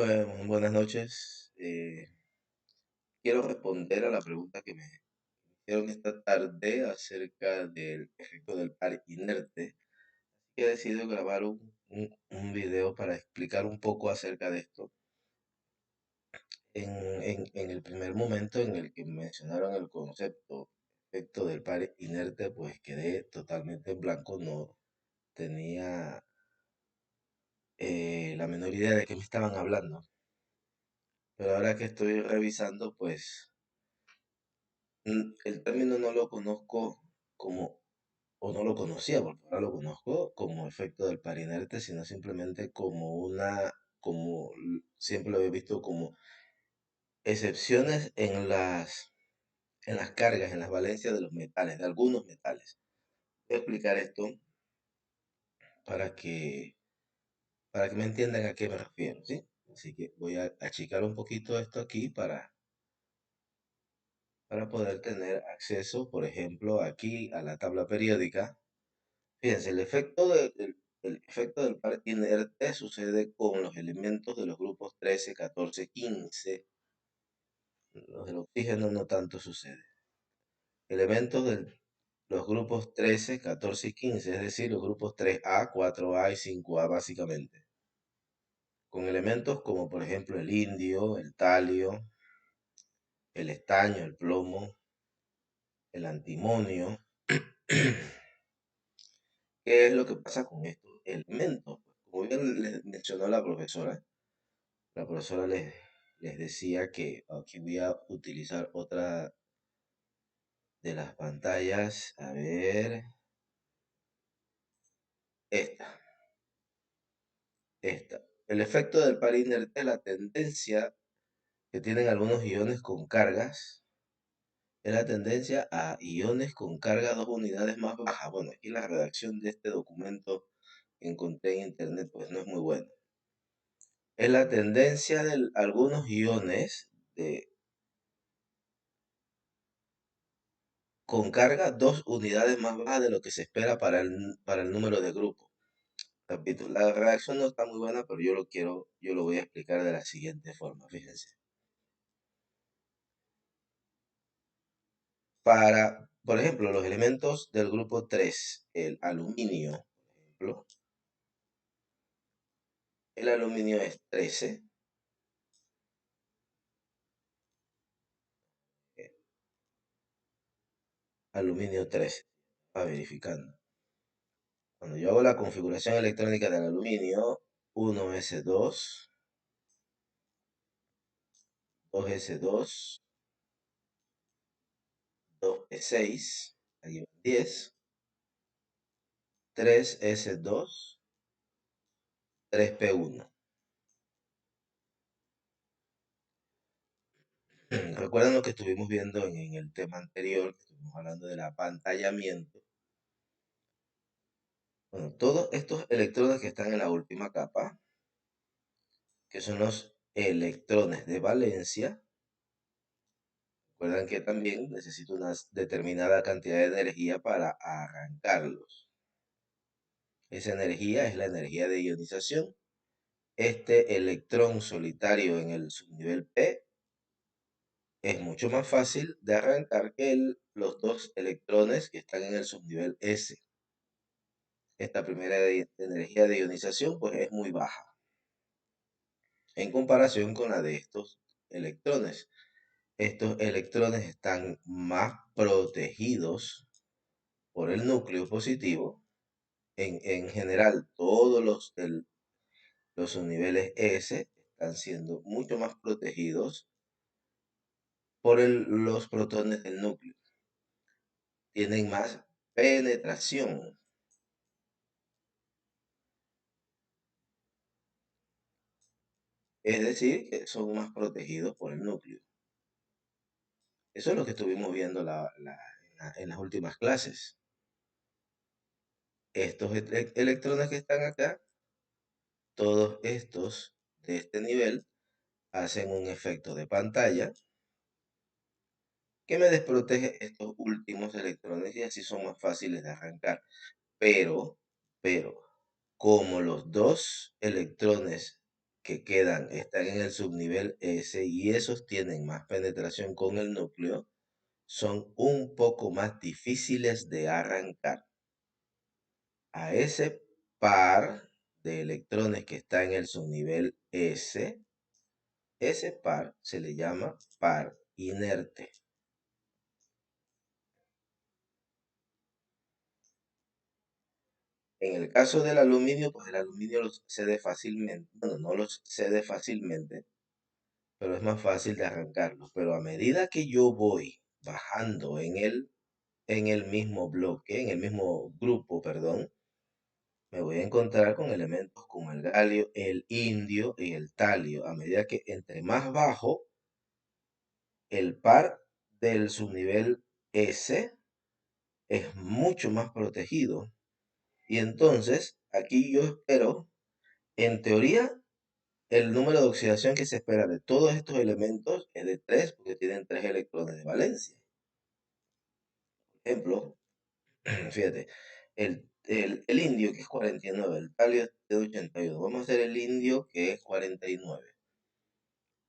Bueno, buenas noches. Quiero responder a la pregunta que me hicieron esta tarde acerca del efecto del par inerte. He decidido grabar un video para explicar un poco acerca de esto. En el primer momento en el que mencionaron el concepto efecto del par inerte, pues quedé totalmente en blanco, no tenía la menor idea de qué me estaban hablando. Pero ahora que estoy revisando, pues el término no lo conozco como, o no lo conocía, porque ahora lo conozco como efecto del par inerte, sino simplemente como siempre lo había visto como excepciones en las cargas, en las valencias de los metales, de algunos metales. Voy a explicar esto para que, para que me entiendan a qué me refiero, ¿sí? Así que voy a achicar un poquito esto aquí para poder tener acceso, por ejemplo, aquí a la tabla periódica. Fíjense, el efecto del par inerte sucede con los elementos de los grupos 13, 14, 15. Los del oxígeno no tanto sucede. Elementos de los grupos 13, 14 y 15, es decir, los grupos 3A, 4A y 5A básicamente. Con elementos como por ejemplo el indio, el talio, el estaño, el plomo, el antimonio. ¿Qué es lo que pasa con estos elementos? Como bien les mencionó la profesora les decía que aquí voy a utilizar otra de las pantallas. A ver, esta, esta. El efecto del par inerte es la tendencia que tienen algunos iones con cargas. Es la tendencia a iones con carga 2 unidades más baja. Bueno, aquí la redacción de este documento que encontré en internet pues no es muy buena. Es la tendencia de algunos iones con carga 2 unidades más baja de lo que se espera para el número de grupo. Repito, la reacción no está muy buena, pero yo lo voy a explicar de la siguiente forma, fíjense. Por ejemplo, los elementos del grupo 3, el aluminio, por ejemplo, el aluminio es 13, eh, aluminio 13, va verificando. Cuando yo hago la configuración electrónica del aluminio, 1s2, 2s2, 2p6, aquí van 10, 3s2, 3p1. ¿Recuerdan lo que estuvimos viendo en el tema anterior? Que estuvimos hablando del apantallamiento. Bueno, todos estos electrones que están en la última capa, que son los electrones de valencia, recuerdan que también necesito una determinada cantidad de energía para arrancarlos. Esa energía es la energía de ionización. Este electrón solitario en el subnivel P es mucho más fácil de arrancar que los dos electrones que están en el subnivel S. Esta primera energía de ionización pues es muy baja en comparación con la de estos electrones. Estos electrones están más protegidos por el núcleo positivo. En general, todos los subniveles S están siendo mucho más protegidos por los protones del núcleo. Tienen más penetración. Es decir, que son más protegidos por el núcleo. Eso es lo que estuvimos viendo en las últimas clases. Estos electrones que están acá, todos estos de este nivel, hacen un efecto de pantalla que me desprotege estos últimos electrones y así son más fáciles de arrancar. Pero, como los dos electrones que quedan están en el subnivel S y esos tienen más penetración con el núcleo, son un poco más difíciles de arrancar. A ese par de electrones que está en el subnivel S, ese par se le llama par inerte. En el caso del aluminio, pues el aluminio los cede fácilmente. Bueno, no los cede fácilmente, pero es más fácil de arrancarlos. Pero a medida que yo voy bajando en el mismo bloque, en el mismo grupo, perdón, me voy a encontrar con elementos como el galio, el indio y el talio. A medida que entre más bajo, el par del subnivel S es mucho más protegido. Y entonces, aquí yo espero, en teoría, el número de oxidación que se espera de todos estos elementos es de 3 porque tienen 3 electrones de valencia. Por ejemplo, fíjate, el indio que es 49, el talio es de 81. Vamos a hacer el indio que es 49.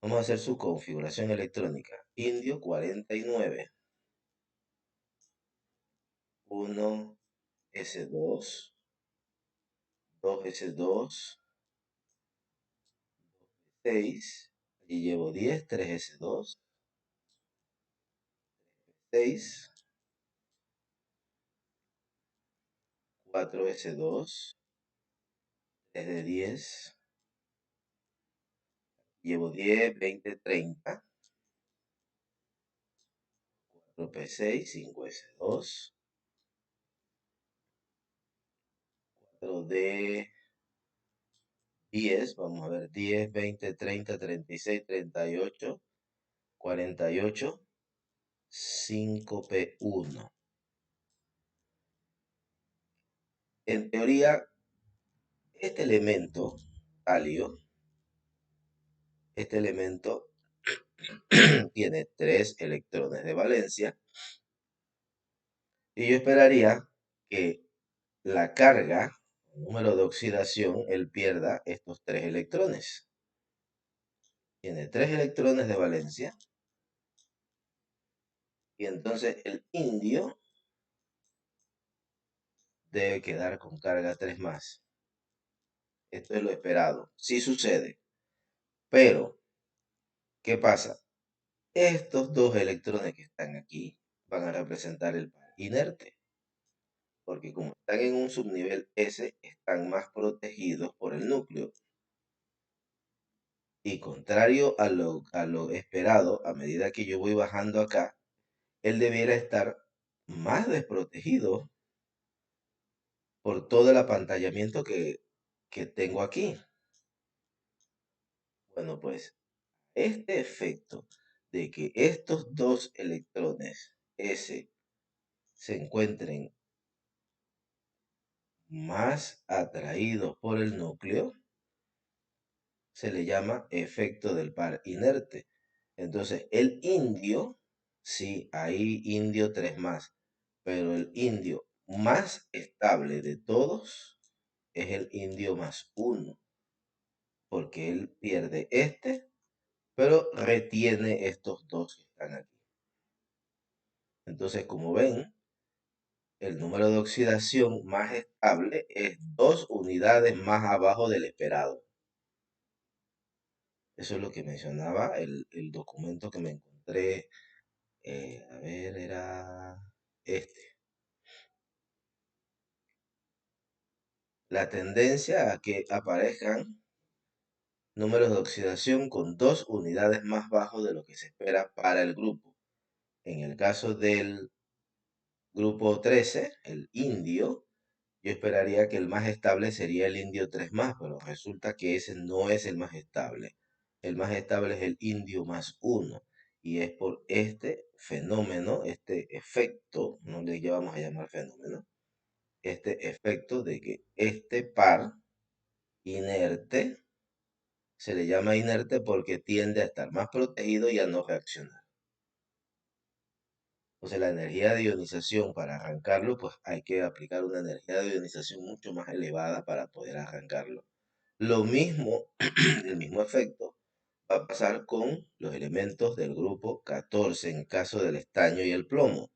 Vamos a hacer su configuración electrónica. Indio 49, 1 S2, 2 S2, 6. Allí llevo 10, 3 S2, 6, 4 S2, 3 de 10. Llevo 10, 20, 30. 4 P6, 5 S2, 4 D 10. Vamos a ver, 10, 20, 30, 36, 38, 48, 5 P1. En teoría, este elemento, talio, este elemento tiene 3 electrones de valencia y yo esperaría que la carga, el número de oxidación, él pierda estos 3 electrones. Tiene 3 electrones de valencia y entonces el indio debe quedar con carga 3 más. Esto es lo esperado. Sí sucede. Pero, ¿qué pasa? Estos dos electrones que están aquí van a representar el par inerte. Porque como están en un subnivel S, están más protegidos por el núcleo. Y contrario a lo esperado, a medida que yo voy bajando acá, él debiera estar más desprotegido por todo el apantallamiento que tengo aquí. Bueno, pues este efecto de que estos dos electrones S se encuentren más atraídos por el núcleo se le llama efecto del par inerte. Entonces, el indio, sí, ahí indio 3 más, pero el indio más estable de todos es el indio más 1, porque él pierde este, pero retiene estos dos que están aquí. Entonces, como ven, el número de oxidación más estable es 2 unidades más abajo del esperado. Eso es lo que mencionaba el documento que me encontré. A ver, era este. La tendencia a que aparezcan números de oxidación con 2 unidades más bajo de lo que se espera para el grupo. En el caso del grupo 13, el indio, yo esperaría que el más estable sería el indio 3 más, pero resulta que ese no es el más estable. El más estable es el indio más 1. Y es por este fenómeno, este efecto, no le vamos a llamar fenómeno, este efecto de que este par inerte se le llama inerte porque tiende a estar más protegido y a no reaccionar. Entonces la energía de ionización para arrancarlo, pues hay que aplicar una energía de ionización mucho más elevada para poder arrancarlo. Lo mismo, el mismo efecto va a pasar con los elementos del grupo 14 en caso del estaño y el plomo.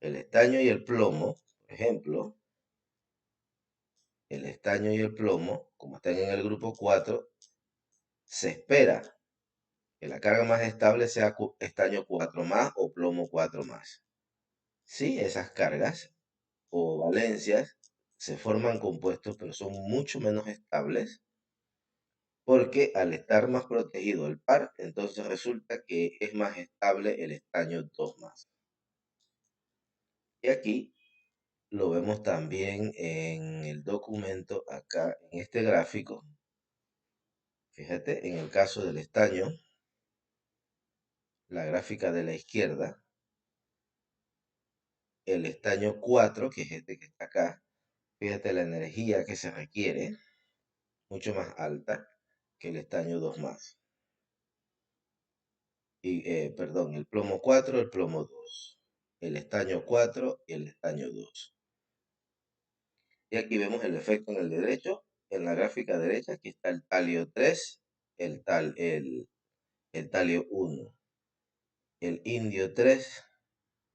El estaño y el plomo, por ejemplo, el estaño y el plomo, como están en el grupo 4, se espera que la carga más estable sea estaño 4 más o plomo 4 más. Si esas cargas o valencias se forman compuestos, pero son mucho menos estables, porque al estar más protegido el par, entonces resulta que es más estable el estaño 2 más. Y aquí lo vemos también en el documento, acá en este gráfico. Fíjate, en el caso del estaño, la gráfica de la izquierda, el estaño 4, que es este que está acá, fíjate la energía que se requiere, mucho más alta que el estaño 2 más. Y, perdón, el plomo 4, el plomo 2, el estaño 4 y el estaño 2. Y aquí vemos el efecto en el derecho, en la gráfica derecha, aquí está el talio 3, el talio 1, el indio 3,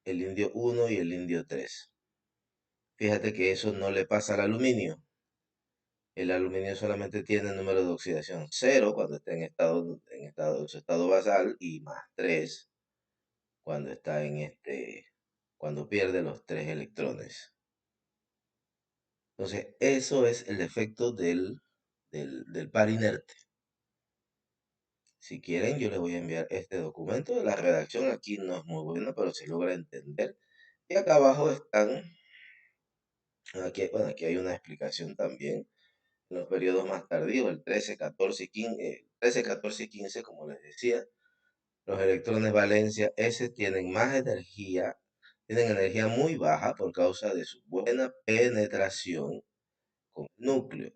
el indio 1 y el indio 3. Fíjate que eso no le pasa al aluminio. El aluminio solamente tiene el número de oxidación 0 cuando está en su estado basal y más 3 cuando está cuando pierde los 3 electrones. Entonces, eso es el efecto del par inerte. Si quieren, yo les voy a enviar este documento. La redacción aquí no es muy buena, pero se logra entender. Y acá abajo están, bueno, aquí hay una explicación también. En los periodos más tardíos, el 13, 14 y 15, 13, 14 y 15, como les decía, los electrones valencia S tienen energía muy baja por causa de su buena penetración con el núcleo,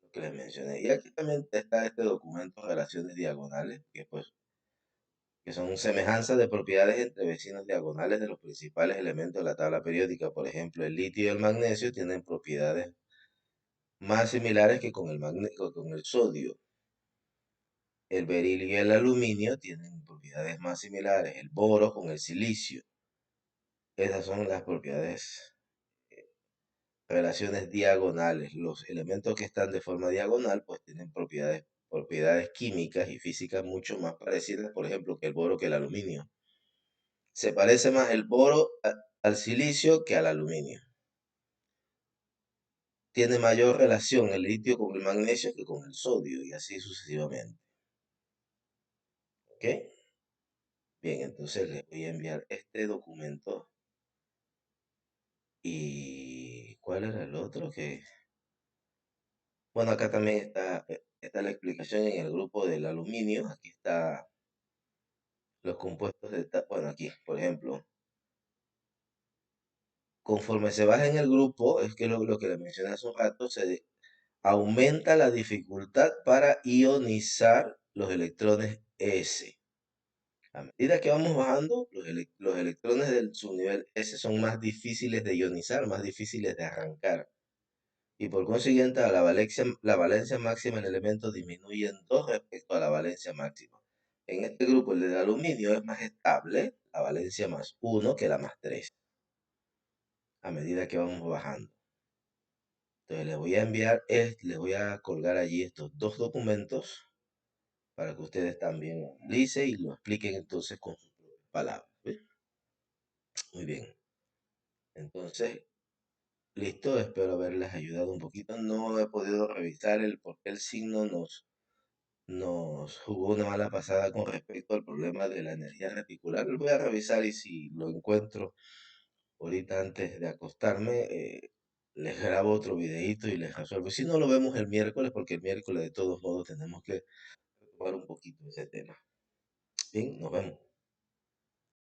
lo que les mencioné. Y aquí también está este documento, relaciones diagonales, que son semejanzas de propiedades entre vecinos diagonales de los principales elementos de la tabla periódica. Por ejemplo, el litio y el magnesio tienen propiedades más similares que con el sodio. El berilio y el aluminio tienen propiedades más similares. El boro con el silicio. Esas son las propiedades, relaciones diagonales. Los elementos que están de forma diagonal pues tienen propiedades químicas y físicas mucho más parecidas, por ejemplo, que el boro que el aluminio. Se parece más el boro al silicio que al aluminio. Tiene mayor relación el litio con el magnesio que con el sodio y así sucesivamente. ¿Ok? Bien, entonces les voy a enviar este documento. ¿Y cuál era el otro? Bueno, acá también está la explicación en el grupo del aluminio. Aquí está los compuestos bueno, aquí, por ejemplo, conforme se baja en el grupo, es que lo que le mencioné hace un rato, aumenta la dificultad para ionizar los electrones S. A medida que vamos bajando, los electrones del subnivel S son más difíciles de ionizar, más difíciles de arrancar. Y por consiguiente, la valencia máxima del elemento disminuye en 2 respecto a la valencia máxima. En este grupo, el del aluminio es más estable, la valencia más 1 que la más 3, a medida que vamos bajando. Entonces les voy a enviar, les voy a colgar allí estos dos documentos para que ustedes también lo analicen y lo expliquen entonces con sus propias palabras. ¿Ve? Muy bien. Entonces, listo, espero haberles ayudado un poquito. No he podido revisar el por qué el signo nos jugó una mala pasada con respecto al problema de la energía reticular. Lo voy a revisar y si lo encuentro ahorita antes de acostarme, les grabo otro videito y les resuelvo. Si no, lo vemos el miércoles, porque el miércoles de todos modos tenemos que tomar un poquito ese tema. Bien, nos vemos.